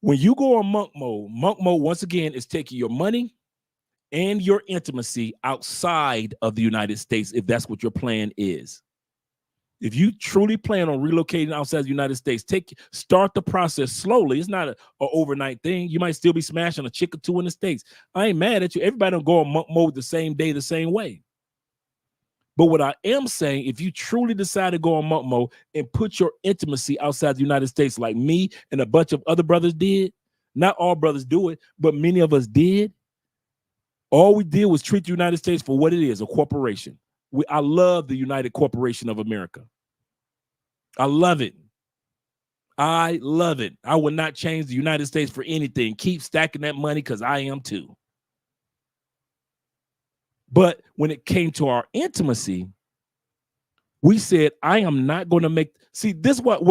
When you go on monk mode, once again, is taking your money and your intimacy outside of the United States, if that's what your plan is. If you truly plan on relocating outside the United States, start the process slowly. It's not an overnight thing. You might still be smashing a chick or two in the States. I ain't mad at you. Everybody don't go on monk mode the same day, the same way. But what I am saying, if you truly decide to go on monk mode and put your intimacy outside the United States, like me and a bunch of other brothers did, not all brothers do it, but many of us did. All we did was treat the United States for what it is, a corporation. I love the United Corporation of America. I love it. I love it. I would not change the United States for anything. Keep stacking that money because I am too. But when it came to our intimacy, we said, I am not going to make, see, this is what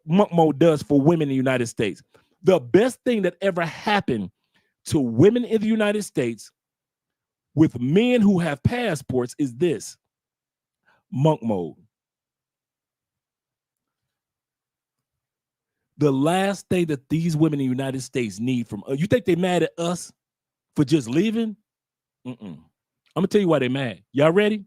monk mode does for women in the United States. The best thing that ever happened to women in the United States with men who have passports is this: monk mode. The last thing that these women in the United States need from you think they mad at us for just leaving? I'm gonna tell you why they mad. Y'all ready?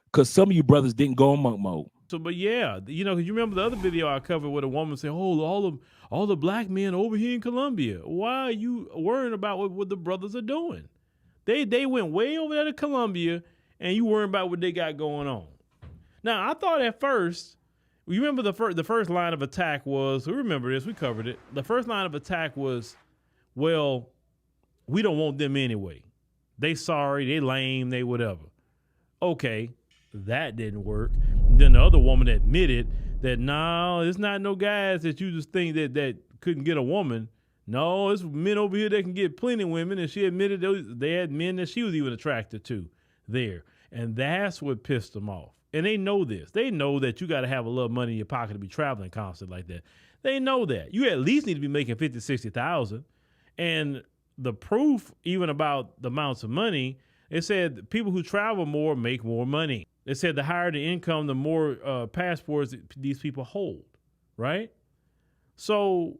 Because some of you brothers didn't go on monk mode. So, but yeah, you know, you remember the other video I covered with a woman saying, "Oh, all the black men over here in Colombia. Why are you worrying about what the brothers are doing? They went way over there to Colombia, and you worrying about what they got going on." Now, I thought at first, you remember the first line of attack was, we remember this, we covered it. The first line of attack was, well, we don't want them anyway. They sorry, they lame, they whatever. Okay, that didn't work. Then the other woman admitted that, no, it's not no guys that you just think that couldn't get a woman. No, it's men over here that can get plenty of women. And she admitted they had men that she was even attracted to there. And that's what pissed them off. And they know this. They know that you got to have a little money in your pocket to be traveling constantly like that. They know that. You at least need to be making $50,000, $60,000. And the proof, even about the amounts of money, it said people who travel more make more money. It said the higher the income, the more passports these people hold, right? So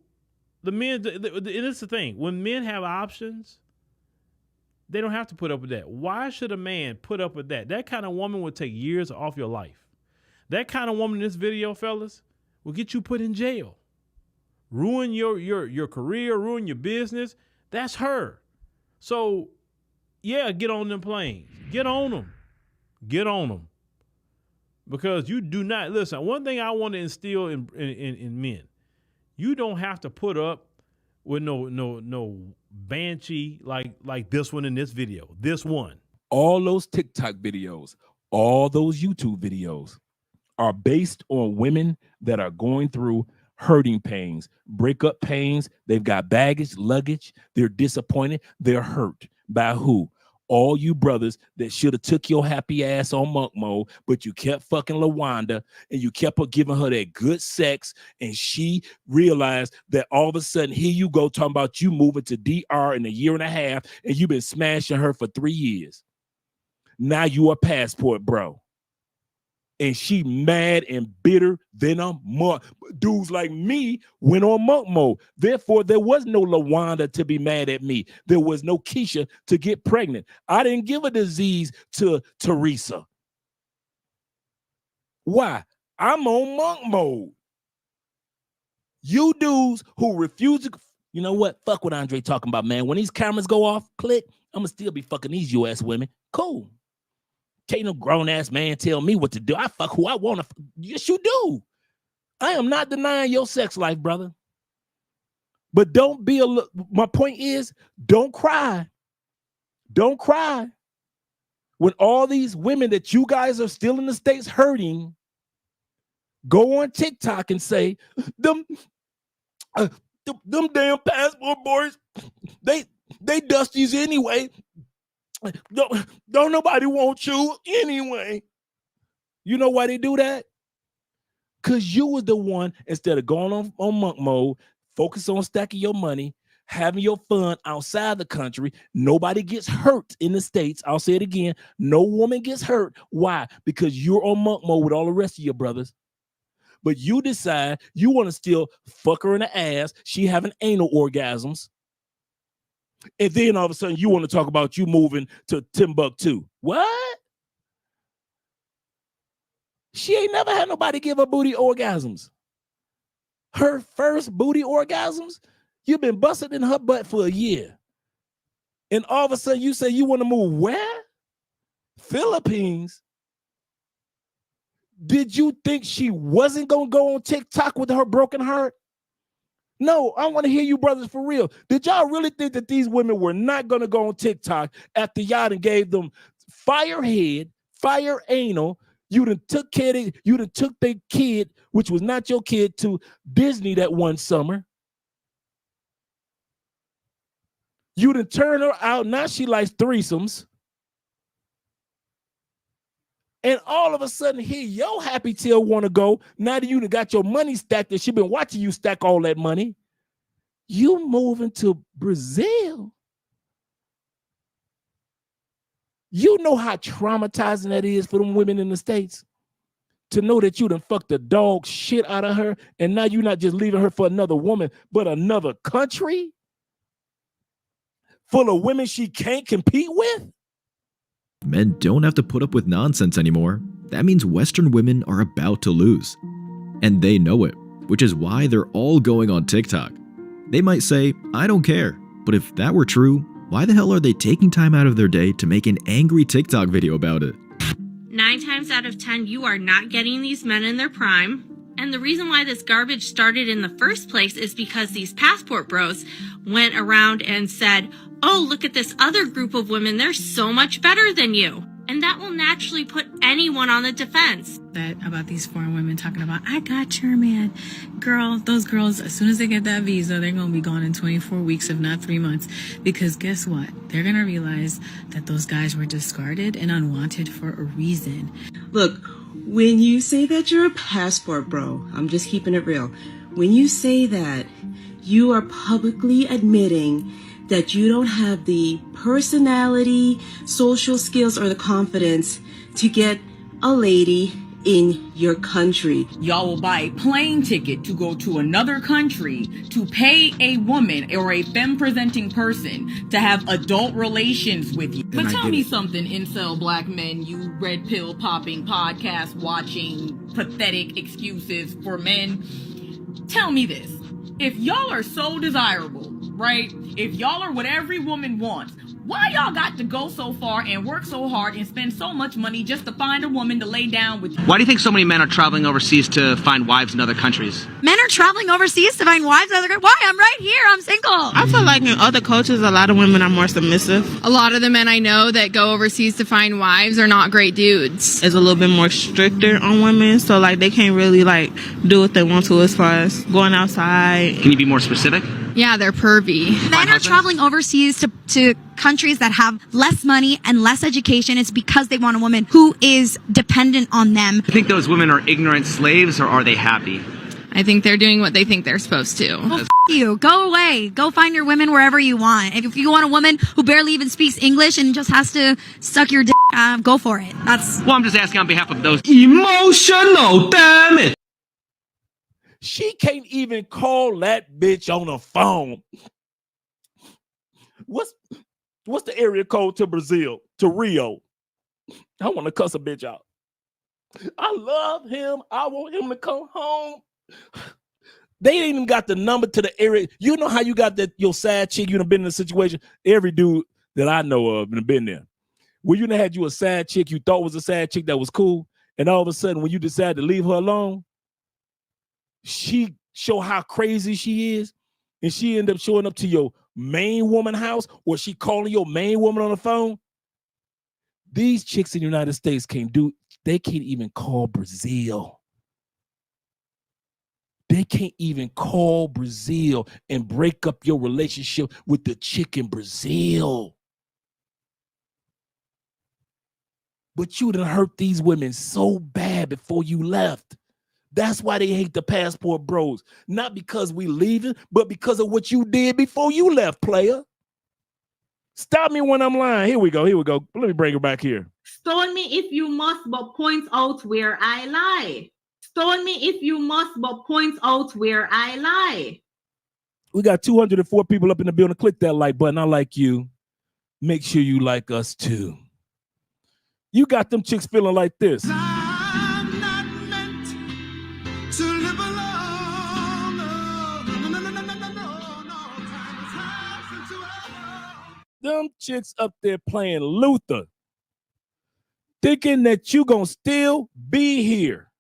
the men, and it's the thing, when men have options, they don't have to put up with that. Why should a man put up with that? That kind of woman would take years off your life. That kind of woman in this video, fellas, will get you put in jail. Ruin your career, ruin your business. That's her. So, yeah, get on them planes. Get on them. Get on them. Because you do not, listen, one thing I want to instill in men, you don't have to put up with no banshee like this one in this video. This one. All those TikTok videos, all those YouTube videos are based on women that are going through hurting pains, breakup pains. They've got baggage, luggage. They're disappointed. They're hurt by who? All you brothers that should have took your happy ass on monk mode, but you kept fucking LaWanda and you kept giving her that good sex, and she realized that all of a sudden, here you go talking about you moving to DR in a year and a half, and you've been smashing her for 3 years. Now you a passport bro. And she mad and bitter than a monk. Dudes like me went on monk mode. Therefore, there was no LaWanda to be mad at me. There was no Keisha to get pregnant. I didn't give a disease to Teresa. Why? I'm on monk mode. You dudes who refuse to, you know what? Fuck what Andre talking about, man. When these cameras go off, click, I'm going to still be fucking these US women. Cool. Can't no grown-ass man tell me what to do. I fuck who I want to. Yes, you do. I am not denying your sex life, brother. But don't be my point is, don't cry. Don't cry. When all these women that you guys are still in the States hurting, go on TikTok and say, them damn passport boys, they dusties anyway. Don't nobody want you anyway. You know why they do that? Because you was the one, instead of going on monk mode, focus on stacking your money, having your fun outside the country. Nobody gets hurt in the States. I'll say it again. No woman gets hurt. Why? Because you're on monk mode with all the rest of your brothers. but you decide you want to still fuck her in the ass. She having anal orgasms. And then all of a sudden you want to talk about you moving to Timbuktu. What? She ain't never had nobody give her booty orgasms. Her first booty orgasms, you've been busted in her butt for a year. And all of a sudden you say you want to move where? Philippines. Did you think she wasn't going to go on TikTok with her broken heart? No, I want to hear you brothers for real. Did y'all really think that these women were not going to go on TikTok after y'all and gave them fire head, fire anal? You done took their kid, which was not your kid, to Disney that one summer. You done turn her out. Now she likes threesomes. And all of a sudden, here your happy tail want to go. Now that you done got your money stacked and she been watching you stack all that money. You moving to Brazil. You know how traumatizing that is for them women in the States. To know that you done fucked the dog shit out of her. And now you're not just leaving her for another woman, but another country full of women she can't compete with. Men don't have to put up with nonsense anymore. That means Western women are about to lose. And they know it, which is why they're all going on TikTok. They might say, I don't care, but if that were true, why the hell are they taking time out of their day to make an angry TikTok video about it? 9 times out of 10, you are not getting these men in their prime. And the reason why this garbage started in the first place is because these passport bros went around and said, oh, look at this other group of women. They're so much better than you. And that will naturally put anyone on the defense. That about these foreign women talking about, I got your man. Girl, those girls, as soon as they get that visa, they're going to be gone in 24 weeks, if not 3 months. Because guess what? They're going to realize that those guys were discarded and unwanted for a reason. Look, when you say that you're a passport bro, I'm just keeping it real. When you say that, you are publicly admitting that you don't have the personality, social skills, or the confidence to get a lady in your country. Y'all will buy a plane ticket to go to another country to pay a woman or a femme-presenting person to have adult relations with you. But tell me something, incel black men, you red pill popping, podcast watching, pathetic excuses for men. Tell me this. If y'all are so desirable, right? If y'all are what every woman wants, why y'all got to go so far and work so hard and spend so much money just to find a woman to lay down with you? Why do you think so many men are traveling overseas to find wives in other countries? Men are traveling overseas to find wives in other countries. Why? I'm right here. I'm single. I feel like in other cultures, a lot of women are more submissive. A lot of the men I know that go overseas to find wives are not great dudes. It's a little bit more stricter on women, so like they can't really like do what they want to as far as going outside. Can you be more specific? Yeah, they're pervy. Men are traveling overseas to countries that have less money and less education. It's because they want a woman who is dependent on them. Do you think those women are ignorant slaves, or are they happy? I think they're doing what they think they're supposed to. Well, f you. Go away. Go find your women wherever you want. If you want a woman who barely even speaks English and just has to suck your dick, go for it. Well, I'm just asking on behalf of those emotional, damn it. She can't even call that bitch on the phone. What's the area code to Brazil, to Rio? I want to cuss a bitch out. I love him. I want him to come home. They ain't even got the number to the area. You know how you got that your side chick, you done been in a situation. Every dude that I know of and been there. Where you done had you a side chick you thought was a side chick that was cool. And all of a sudden when you decide to leave her alone, she show how crazy she is, and she end up showing up to your main woman house, or she calling your main woman on the phone. These chicks in the United States they can't even call Brazil. They can't even call Brazil and break up your relationship with the chick in Brazil. But you done hurt these women so bad before you left. That's why they hate the passport bros. Not because we leaving, but because of what you did before you left, player. Stop me when I'm lying. Here we go. Let me bring her back here. Stone me if you must, but point out where I lie. Stone me if you must, but point out where I lie. We got 204 people up in the building. Click that like button. I like you. Make sure you like us too. You got them chicks feeling like this. I'm not meant to live alone. Them chicks up there playing Luther, thinking that you gonna still be here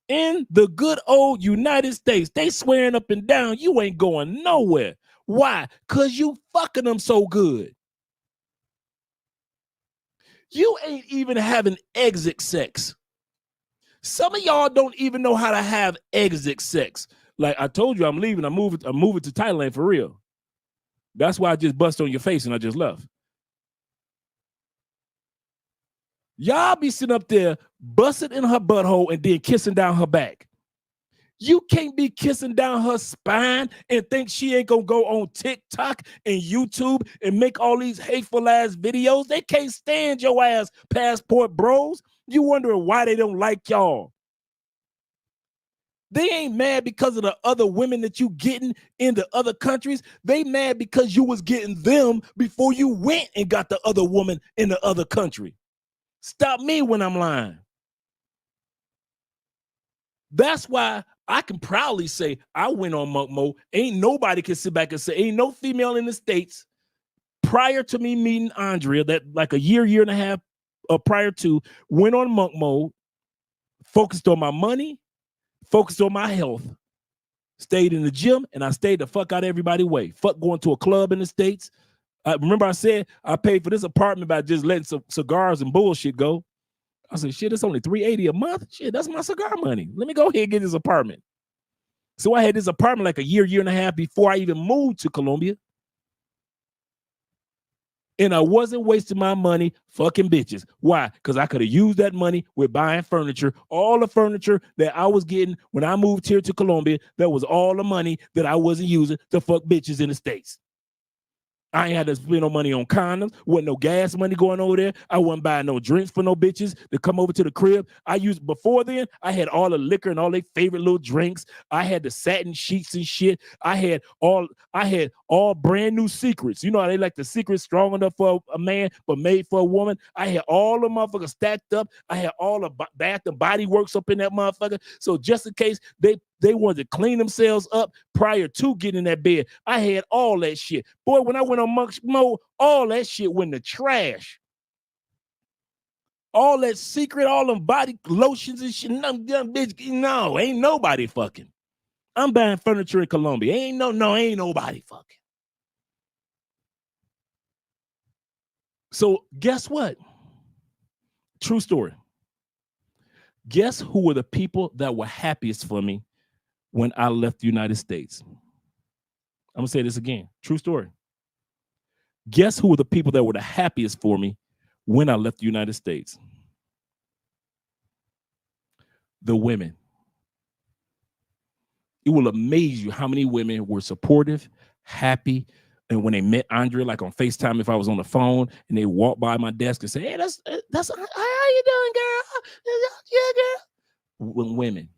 in the good old United States. They swearing up and down you ain't going nowhere. Why? Because you fucking them so good. You ain't even having exit sex. Some of y'all don't even know how to have exit sex. Like I told you, I'm leaving. I'm moving to Thailand for real. That's why I just bust on your face and I just left. Y'all be sitting up there busting in her butthole and then kissing down her back. You can't be kissing down her spine and think she ain't gonna go on TikTok and YouTube and make all these hateful ass videos. They can't stand your ass, passport bros. You wondering why they don't like y'all. They ain't mad because of the other women that you getting in the other countries. They mad because you was getting them before you went and got the other woman in the other country. Stop me when I'm lying. That's why I can proudly say I went on Monk Mo. Ain't nobody can sit back and say, ain't no female in the States prior to me meeting Andrea, that like a year and a half prior to, went on Monk Mode, focused on my money, focused on my health, stayed in the gym, and I stayed the fuck out of everybody's way. Fuck going to a club in the States. Remember I said I paid for this apartment by just letting some cigars and bullshit go. I said, shit, it's only $380 a month. Shit, that's my cigar money. Let me go ahead and get this apartment. So I had this apartment like a year and a half before I even moved to Colombia. And I wasn't wasting my money fucking bitches. Why? Because I could have used that money with buying furniture. All the furniture that I was getting when I moved here to Colombia, that was all the money that I wasn't using to fuck bitches in the States. I ain't had to spend no money on condoms. Wasn't no gas money going over there. I wasn't buying no drinks for no bitches to come over to the crib. Before then, I had all the liquor and all their favorite little drinks. I had the satin sheets and shit. I had all brand new secrets. You know how they like the secrets strong enough for a man, but made for a woman. I had all the motherfuckers stacked up. I had all the Bath and Body Works up in that motherfucker. So just in case they wanted to clean themselves up prior to getting in that bed, I had all that shit. Boy, when I went on Monk Mode, all that shit went in the trash. All that secret, all them body lotions and shit. No, ain't nobody fucking. I'm buying furniture in Colombia. Ain't nobody fucking. So guess what? True story. Guess who were the people that were happiest for me when I left the United States? I'm going to say this again. True story. Guess who were the people that were the happiest for me when I left the United States? The women. It will amaze you how many women were supportive, happy, and when they met Andrea, like on FaceTime, if I was on the phone, and they walked by my desk and say, "Hey, that's how you doing, girl? Yeah, girl." Women.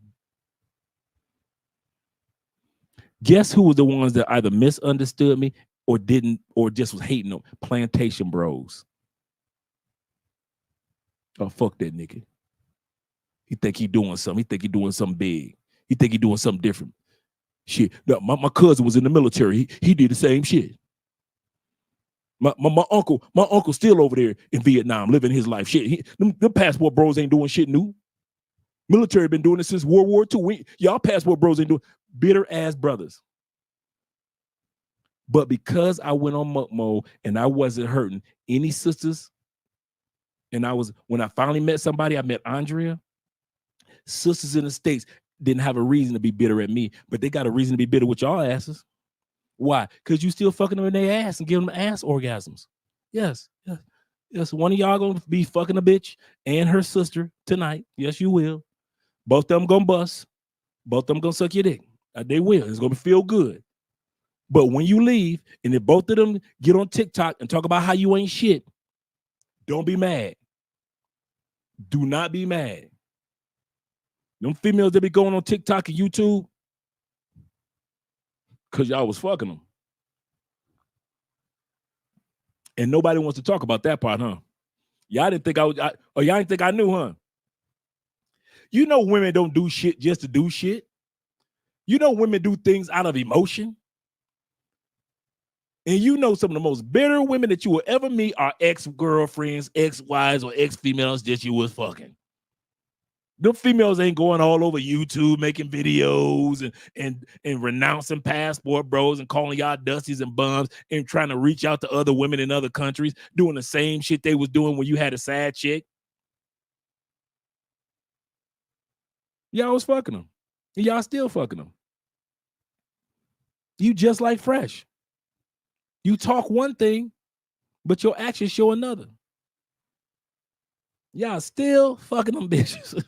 Guess who was the ones that either misunderstood me or didn't, or just was hating them? Plantation bros. Oh, fuck that nigga. He think he doing something. He think he doing something big. He think he doing something different. Shit. No, my cousin was in the military. He did the same shit. My uncle still over there in Vietnam living his life. Shit. Them passport bros ain't doing shit new. Military been doing it since World War II. Y'all passport bros ain't doing. Bitter ass brothers. But because I went on Monk Mode and I wasn't hurting any sisters, and when I finally met somebody, I met Andrea. Sisters in the States didn't have a reason to be bitter at me, but they got a reason to be bitter with y'all asses. Why? Because you still fucking them in their ass and giving them ass orgasms. Yes. One of y'all gonna be fucking a bitch and her sister tonight. Yes, you will. Both of them gonna bust. Both of them gonna suck your dick. They will. It's gonna feel good. But when you leave, and if both of them get on TikTok and talk about how you ain't shit, don't be mad. Do not be mad. Them females that be going on TikTok and YouTube, because y'all was fucking them. And nobody wants to talk about that part, huh? Y'all didn't think y'all didn't think I knew, huh? You know women don't do shit just to do shit. You know women do things out of emotion. And you know some of the most bitter women that you will ever meet are ex-girlfriends, ex-wives, or ex-females that you was fucking. Them females ain't going all over YouTube making videos and renouncing passport bros and calling y'all dusties and bums and trying to reach out to other women in other countries doing the same shit they was doing when you had a side chick. Y'all was fucking them. And y'all still fucking them. You just like Fresh. You talk one thing, but your actions show another. Y'all still fucking them bitches.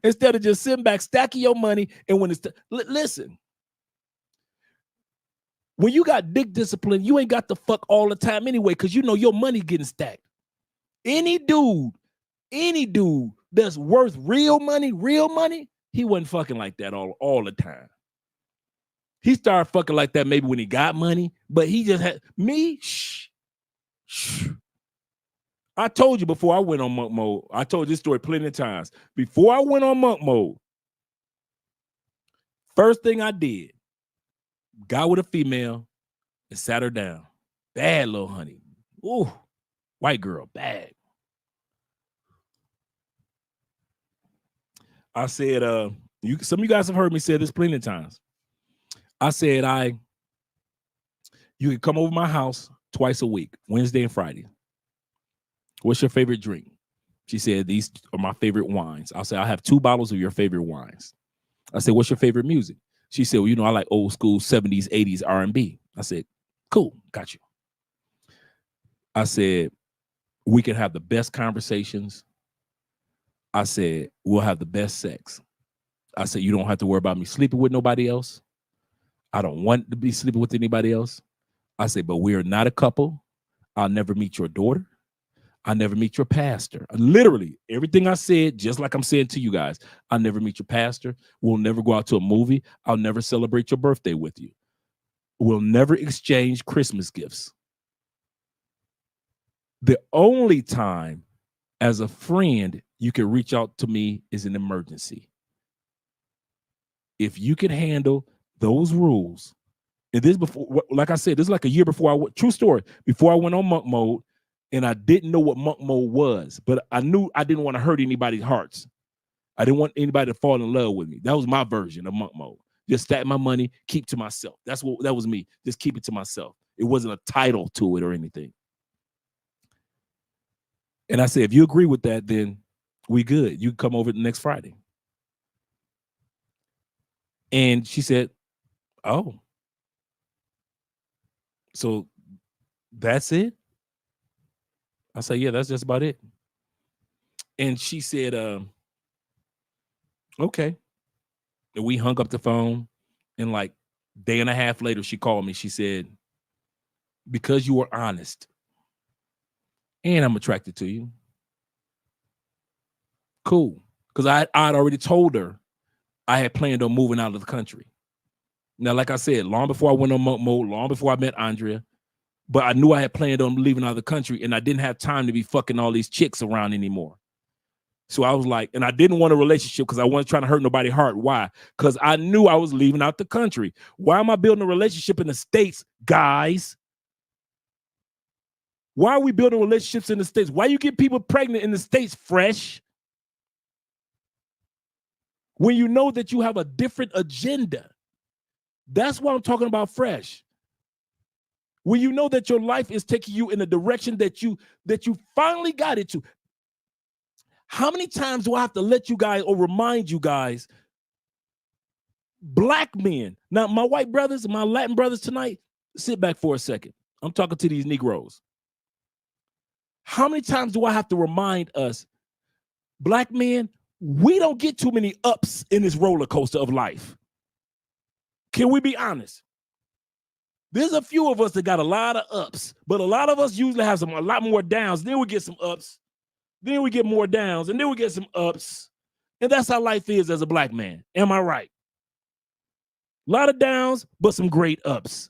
Instead of just sitting back, stacking your money, and when it's listen, when you got dick discipline, you ain't got to fuck all the time anyway, because you know your money getting stacked. Any dude that's worth real money, he wasn't fucking like that all the time. He started fucking like that maybe when he got money, but he just had me. I told you before I went on monk mode. I told this story plenty of times. Before I went on monk mode, first thing I did, got with a female and sat her down. Bad little honey. Ooh, white girl, bad. I said, some of you guys have heard me say this plenty of times. I said, you can come over my house twice a week, Wednesday and Friday. What's your favorite drink? She said, these are my favorite wines. I'll say, I'll have 2 bottles of your favorite wines. I said, what's your favorite music? She said, well, you know, I like old school 70s, 80s R&B. I said, cool, got you. I said, we can have the best conversations. I said, we'll have the best sex. I said, you don't have to worry about me sleeping with nobody else. I don't want to be sleeping with anybody else. I said, but we are not a couple. I'll never meet your daughter. I'll never meet your pastor. Literally, everything I said, just like I'm saying to you guys, I'll never meet your pastor. We'll never go out to a movie. I'll never celebrate your birthday with you. We'll never exchange Christmas gifts. The only time as a friend you can reach out to me is an emergency. If you can handle those rules, and this before, like I said, this is like a year before true story, before I went on monk mode, and I didn't know what monk mode was, but I knew I didn't want to hurt anybody's hearts. I didn't want anybody to fall in love with me. That was my version of monk mode. Just stack my money, keep to myself. That was me. Just keep it to myself. It wasn't a title to it or anything. And I said, if you agree with that, then we good. You can come over next Friday. And she said, oh, so that's it? I said, yeah, that's just about it. And she said, okay. And we hung up the phone, and like a day and a half later, she called me. She said, because you were honest and I'm attracted to you. Cool. Because I'd already told her I had planned on moving out of the country. Now, like I said, long before I went on monk mode, long before I met Andrea, but I knew I had planned on leaving out of the country, and I didn't have time to be fucking all these chicks around anymore. So I was like, and I didn't want a relationship because I wasn't trying to hurt nobody's heart. Why? Because I knew I was leaving out the country. Why am I building a relationship in the States, guys? Why are we building relationships in the States? Why you get people pregnant in the States, Fresh? When you know that you have a different agenda. That's why I'm talking about Fresh. When you know that your life is taking you in a direction that you finally got it to. How many times do I have to let you guys or remind you guys, black men, now my white brothers and my Latin brothers tonight, sit back for a second. I'm talking to these Negroes. How many times do I have to remind us, black men, we don't get too many ups in this roller coaster of life. Can we be honest? There's a few of us that got a lot of ups, but a lot of us usually have a lot more downs. Then we get some ups. Then we get more downs, and then we get some ups, And that's how life is as a black man. Am I right? A lot of downs, but some great ups.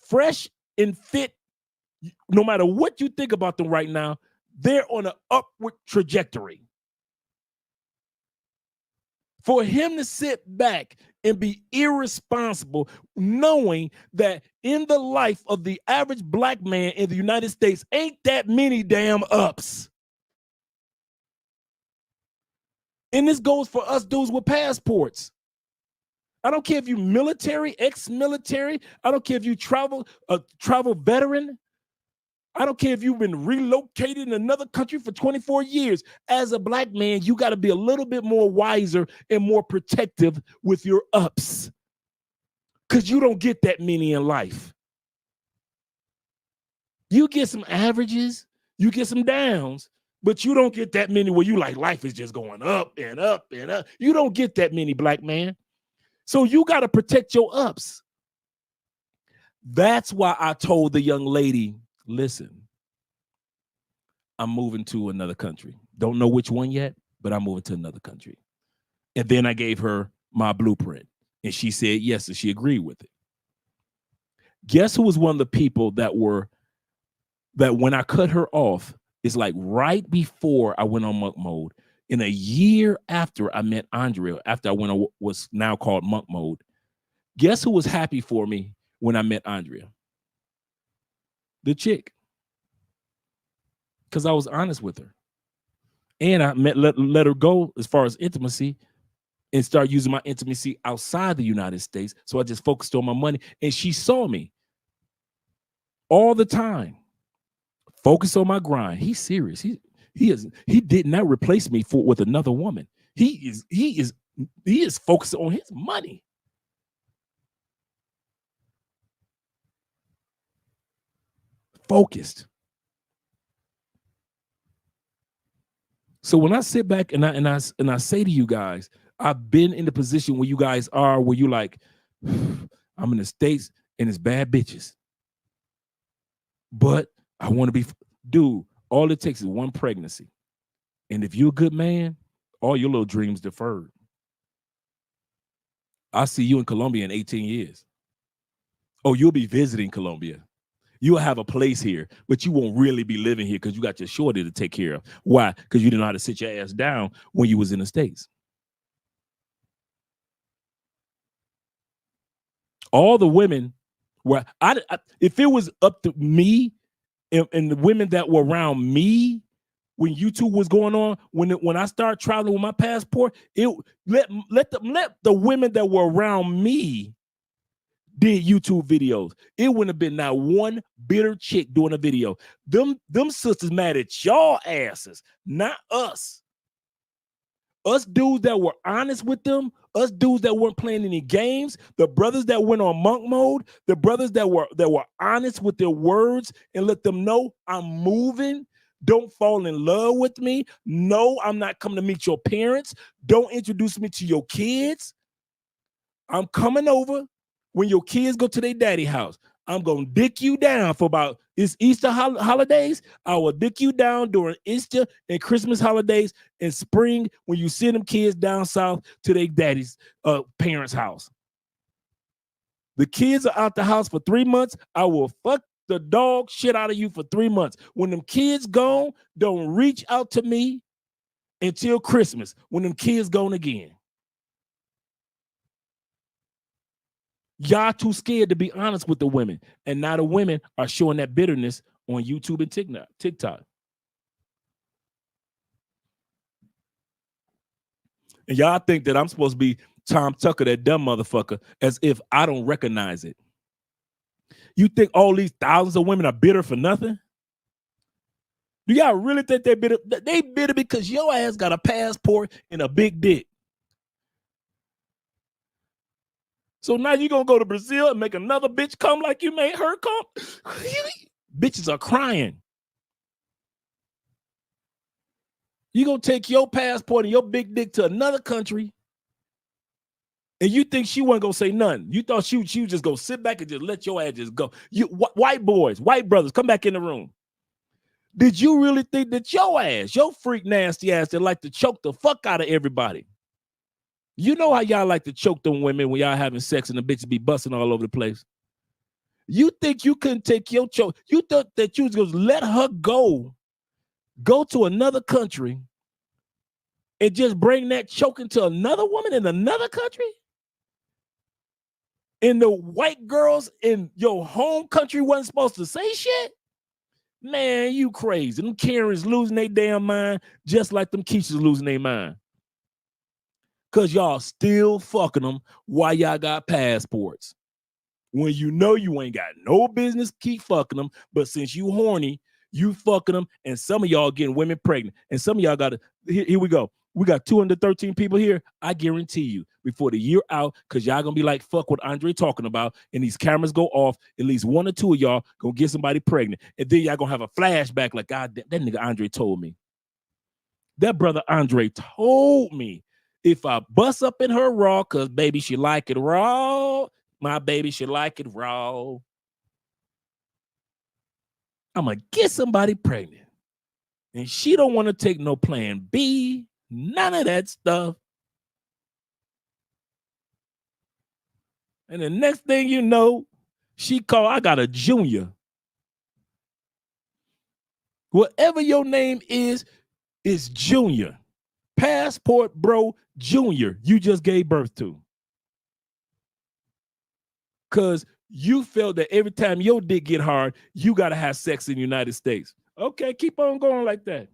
Fresh and fit, no matter what you think about them right now, they're on an upward trajectory. For him to sit back and be irresponsible, knowing that in the life of the average black man in the United States ain't that many damn ups. And this goes for us dudes with passports. I don't care if you military, ex-military. I don't care if you travel veteran. I don't care if you've been relocated in another country for 24 years. As a black man, you got to be a little bit more wiser and more protective with your ups, because you don't get that many in life. You get some averages, you get some downs, but you don't get that many where you like life is just going up and up and up. You don't get that many, black man. So you got to protect your ups. That's why I told the young lady, listen, I'm moving to another country. Don't know which one yet, but I'm moving to another country. And then I gave her my blueprint, and she said yes, and she agreed with it. Guess who was one of the people that when I cut her off, it's like right before I went on monk mode, in a year after I met Andrea, after I went on what's now called monk mode, guess who was happy for me when I met Andrea? The chick. Because I was honest with her. And I let her go as far as intimacy and start using my intimacy outside the United States. So I just focused on my money. And she saw me all the time. Focus on my grind. He's serious. He did not replace me with another woman. He is focused on his money. Focused. So when I sit back and I say to you guys, I've been in the position where you guys are, where you like, I'm in the States and it's bad bitches. But I want to be, dude, all it takes is one pregnancy. And if you're a good man, all your little dreams deferred. I'll see you in Colombia in 18 years. Oh, you'll be visiting Colombia. You'll have a place here, but you won't really be living here because you got your shorty to take care of. Why? Because you didn't know how to sit your ass down when you was in the States. All the women were, if it was up to me and the women that were around me when YouTube was going on, when I started traveling with my passport, let the women that were around me did YouTube videos. It wouldn't have been not one bitter chick doing a video. Them sisters mad at y'all asses, not us. Us dudes that were honest with them, us dudes that weren't playing any games, the brothers that went on monk mode, the brothers that were honest with their words and let them know I'm moving. Don't fall in love with me. No, I'm not coming to meet your parents. Don't introduce me to your kids. I'm coming over. When your kids go to their daddy house, I'm going to dick you down for about, it's Easter holidays. I will dick you down during Easter and Christmas holidays and spring when you send them kids down south to their daddy's parents' house. The kids are out the house for 3 months. I will fuck the dog shit out of you for 3 months. When them kids gone, don't reach out to me until Christmas when them kids gone again. Y'all too scared to be honest with the women. And now the women are showing that bitterness on YouTube and TikTok. And y'all think that I'm supposed to be Tom Tucker, that dumb motherfucker, as if I don't recognize it. You think all these thousands of women are bitter for nothing? Do y'all really think they're bitter? They bitter because your ass got a passport and a big dick. So now you're going to go to Brazil and make another bitch come like you made her come? Bitches are crying. You're going to take your passport and your big dick to another country, and you think she wasn't going to say nothing. You thought she was just going to sit back and just let your ass just go. You white boys, white brothers, come back in the room. Did you really think that your freak nasty ass that like to choke the fuck out of everybody? You know how y'all like to choke them women when y'all having sex and the bitches be busting all over the place? You think you couldn't take your choke? You thought that you was going to let her go to another country and just bring that choking to another woman in another country? And the white girls in your home country wasn't supposed to say shit? Man, you crazy. Them Karens losing their damn mind just like them Keishas losing their mind. Because y'all still fucking them while y'all got passports. When you know you ain't got no business, keep fucking them. But since you horny, you fucking them. And some of y'all getting women pregnant. And some of y'all got to, here we go. We got 213 people here. I guarantee you, before the year out, because y'all going to be like, fuck what Andre talking about, and these cameras go off, at least one or two of y'all going to get somebody pregnant. And then y'all going to have a flashback like, God, that nigga Andre told me. That brother Andre told me if I bust up in her raw, because baby, she like it raw. My baby should like it raw. I'm going to get somebody pregnant. And she don't want to take no plan B. None of that stuff. And the next thing you know, she called, I got a junior. Whatever your name is Junior. Passport bro Junior you just gave birth to. Because you felt that every time your dick get hard, you got to have sex in the United States. Okay, keep on going like that.